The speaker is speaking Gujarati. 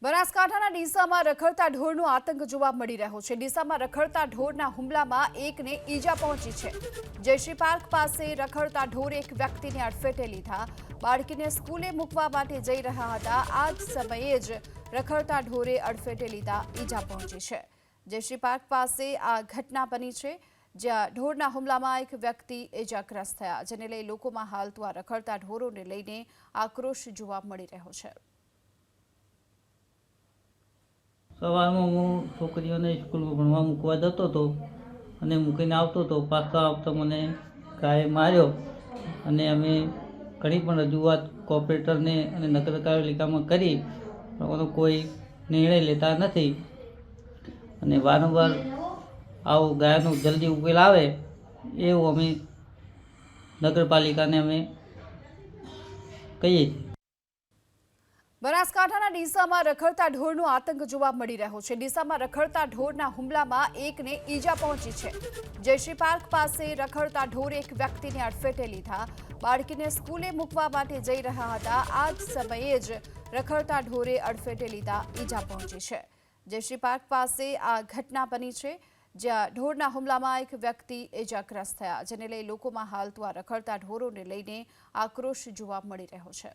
બનાસકાંઠાના ડીસામાં રખડતા ઢોરનો આતંક જોવા મળી રહ્યો છે। ડીસામાં રખડતા ઢોરના હુમલામાં એકને ઈજા પહોંચી છે। જયશ્રી પાર્ક પાસે રખડતા ઢોરે એક વ્યક્તિને અડફેટે લીધા। બાળકીને સ્કૂલે મૂકવા માટે જઈ રહ્યા હતા। આ જ સમયે જ રખડતા ઢોરે અડફેટે લીધા ઈજા પહોંચી છે। જયશ્રી પાર્ક પાસે આ ઘટના બની છે, જ્યાં ઢોરના હુમલામાં એક વ્યક્તિ ઈજાગ્રસ્ત થયા, જેને લઈ લોકોમાં હાલ તો આ રખડતા ઢોરોને લઈને આક્રોશ જોવા મળી રહ્યો છે। સવારમાં હું છોકરીઓને સ્કૂલમાં ભણવા મૂકવા જતો હતો અને મૂકીને આવતો હતો। પાછા આવતા મને ગાયે માર્યો અને અમે ઘણી પણ રજૂઆત કોર્પોરેટરને અને નગરપાલિકામાં કરી, પણ કોઈ નિર્ણય લેતા નથી અને વારંવાર આવો ગાયનો જલ્દી ઉકેલ આવે એવું અમે નગરપાલિકાને અમે કહીએ છીએ। બનાસકાંઠાના ડીસામાં રખડતા ઢોરનો આતંક જોવા મળી રહ્યો છે। ડીસામાં રખડતા ઢોરના હુમલામાં એકને ઈજા પહોંચી છે। જયશ્રી પાર્ક પાસે રખડતા ઢોરે એક વ્યક્તિને અડફેટે લીધા। બાળકીને સ્કૂલે મૂકવા માટે જઈ રહ્યા હતા। આ જ સમયે જ રખડતા ઢોરે અડફેટે લીધા ઈજા પહોંચી છે। જયશ્રી પાર્ક પાસે આ ઘટના બની છે, જ્યાં ઢોરના હુમલામાં એક વ્યક્તિ ઈજાગ્રસ્ત થયા, જેને લઈ લોકોમાં હાલ તો આ રખડતા ઢોરોને લઈને આક્રોશ જોવા મળી રહ્યો છે।